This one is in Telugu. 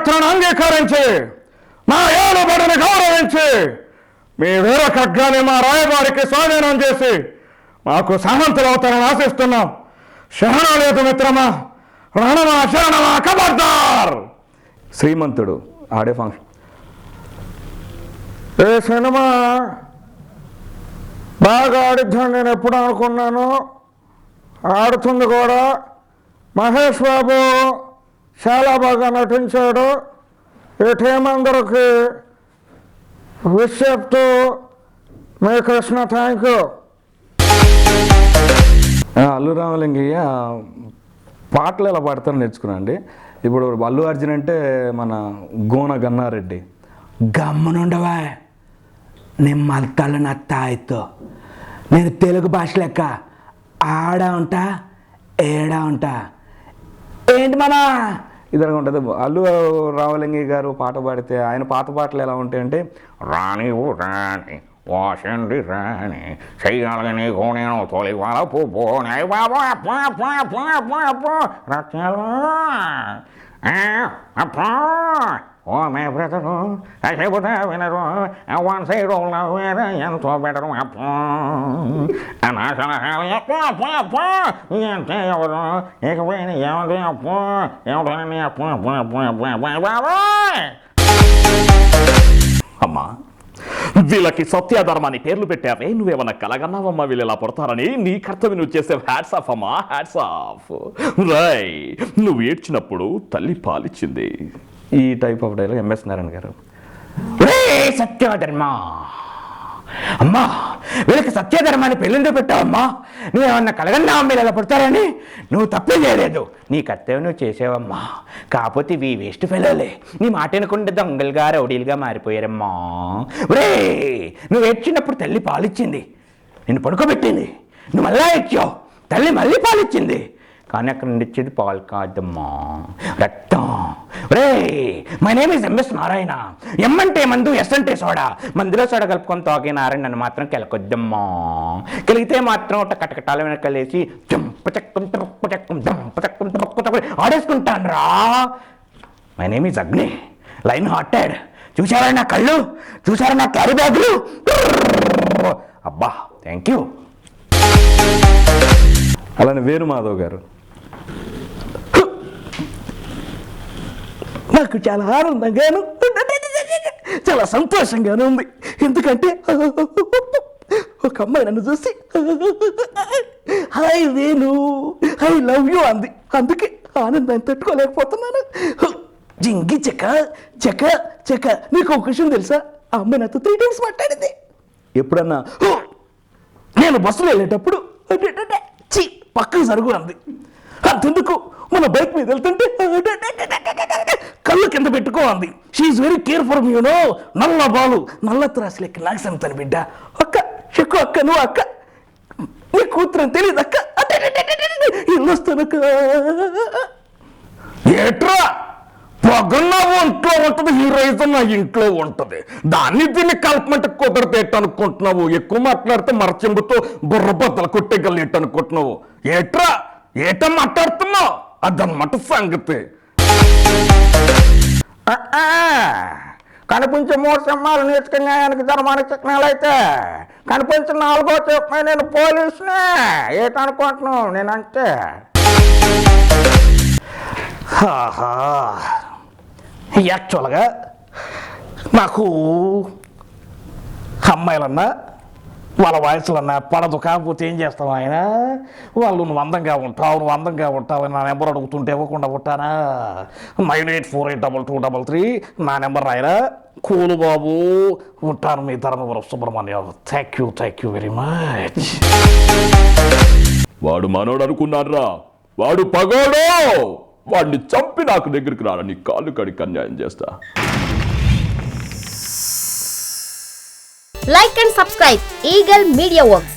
పాత్రను అంగీకరించి మా ఏలుబడిని గౌరవించి మీ వీర ఖడ్గాన్ని మా రాయబారికి స్వాధీనం చేసి మాకు సహంతులు అవుతారని ఆశిస్తున్నాం. శహనం లేదు మిత్రమా, రణమా శరణమా ఖబర్దార్. శ్రీమంతుడు ఆడే ఫంక్షన్. ఏ సినిమా బాగా ఆడిద్దాం నేను ఎప్పుడు అనుకున్నాను, ఆడుతుంది కూడా. మహేష్ బాబు చాలా బాగా నటించాడు. ఈ టీం అందరికి విష్ చెప్తూ మీ కృష్ణ థ్యాంక్ యూ. అల్లు రామలింగయ్య పాటలు ఎలా పాడతారో నేర్చుకున్నా అండి. ఇప్పుడు అల్లు అర్జున్ అంటే మన గోన గన్నారెడ్డి. గమ్మునుండవా, నేను మల్తాలు నా తాయితో, నేను తెలుగు భాష లెక్క ఆడా ఉంటా ఏడా ఉంటా. ఏంటి మామా ఇదిగా ఉంటుంది. అల్లు రామలింగయ్య గారు పాట పాడితే ఆయన పాత పాటలు ఎలా ఉంటాయంటే, రాణి ఓ రాణి వాసండి రాణి చెయ్యాలని నేను తొలి వాళ్ళ పోనీ బాబా ఓ మే బ్రదరు చెబుతా వినరు వన్ సైడ్ ఎంతో బెటరు అంటే ఎవరు ఇకపోయిన ఏమంటే అమ్మా, వీళ్ళకి సత్యధర్మాన్ని పేర్లు పెట్టావే, నువ్వేమన్నా కలగన్నావమ్మా వీళ్ళు ఇలా పడతారని? నీ కర్తవ్యం నువ్వు చేసే హ్యాట్స్ ఆఫ్ అమ్మా, హ్యాట్స్ ఆఫ్. రై, నువ్వు ఏడ్చినప్పుడు తల్లి పాలిచ్చింది. ఈ type of dialogue MS Narayana గారు. సత్యధర్మ అమ్మా, వీళ్ళకి సత్యధర్మాన్ని పెళ్ళిందో పెట్టావమ్మా. నువ్వేమన్నా కలగన్నావా మీరు ఇలా పడతారని? నువ్వు తప్పేం చేయలేదు, నీ కర్తవ్యం నువ్వు చేసావమ్మా. కాకపోతే ఇవి వేస్ట్ ఫెలోలే నీ మాట వినకుండా దొంగలుగా రౌడీలుగా మారిపోయారమ్మా. ఒరే, నువ్వు ఏడ్చినప్పుడు తల్లి పాలిచ్చింది, నిన్ను పడుకోబెట్టింది, నువ్వు మళ్ళా ఏడ్చావు, తల్లి మళ్ళీ పాలిచ్చింది. కానీ అక్కడ నుండి ఇచ్చేది పాలు కాదమ్మా, రక్తం. రే, my name is MS Narayana. M అంటే మందు, ఎస్ అంటే సోడా. మందులో సోడా కలుపుకొని తాగే నారాయణ నన్ను మాత్రం కెలకొద్దమ్మా. కలిగితే మాత్రం కటకటాల వెనకలేసి ఆడేసుకుంటాను రా. మై నేమ్ ఇస్ అగ్ని, లైన్ హార్టెడ్. చూసారా నా కళ్ళు, చూసారా నా క్యారీ బ్యాగులు? అబ్బా, థ్యాంక్ యూ. అలానే వేణుమాధవ్ గారు. నాకు చాలా ఆనందంగాను చాలా సంతోషంగాను ఉంది. ఎందుకంటే ఒక అమ్మాయి నన్ను చూసి hi Venu, I love you అంది. అందుకే ఆనందాన్ని తట్టుకోలేకపోతున్నాను. జింగి చెక్క చెక్క చెక్క. నీకు ఒక విషయం తెలుసా, ఆ అమ్మాయి నాతో 3 times మాట్లాడింది. ఎప్పుడన్నా నేను బస్సులో వెళ్ళేటప్పుడు పక్కకు జరుగు అంది. అంతెందుకు, మన బైక్ మీద వెళ్తుంటే కళ్ళు కింద పెట్టుకో అంది. She is very care for me, you know. Nalla Balu, నల్ల త్రాసు లెక్క నాకు సంతాను బిడ్డ. అక్క చెక్కు, అక్క నువ్వు అక్క, నీ కూతురు అని తెలియదు అక్క. ఇల్లు వస్తానక్క. ఏట్రా పొగన్నా ఇంట్లో ఉంటుంది, హీరోయిజం నా ఇంట్లో ఉంటుంది. దాన్ని దీన్ని కల్పమంటే కుదరదు అనుకుంటున్నావు. ఎక్కువ మాట్లాడితే మరచెంబుతో బుర్ర బద్దలు కొట్టేగలు అనుకుంటున్నావు. ఏట్రా ఏట మాట్లాడుతున్నావు? అదన్నమాట సంగతి. కనిపించే 3 సింహాలు నేర్చుకుని న్యాయానికి ధర్మానికి చిహ్నాలు అయితే కనిపించిన 4వ చెప్పి నేను పోలీసునే ఏటనుకుంటున్నావు నేనంటే. యాక్చువల్గా నాకు అమ్మాయిలన్నా వాళ్ళ వయసులన్నా పడదు. కాకపోతే ఏం చేస్తావు ఆయన, వాళ్ళు నువ్వు అందంగా ఉంటావు అని నా నెంబర్ అడుగుతుంటే ఇవ్వకుండా ఉంటానా? 98482233 నా నెంబర్ రాయరా. కూలు బాబు, ఉంటాను మీ Dharmavaram Subrahmanyam. Thank you very much. వాడు మనోడు అనుకున్నారా, వాడు పగోడు. వాడిని చంపి నాకు దగ్గరికి రారా, నీ కాళ్ళు కడికి అన్యాయం చేస్తా. Like and subscribe Eagle Media Works.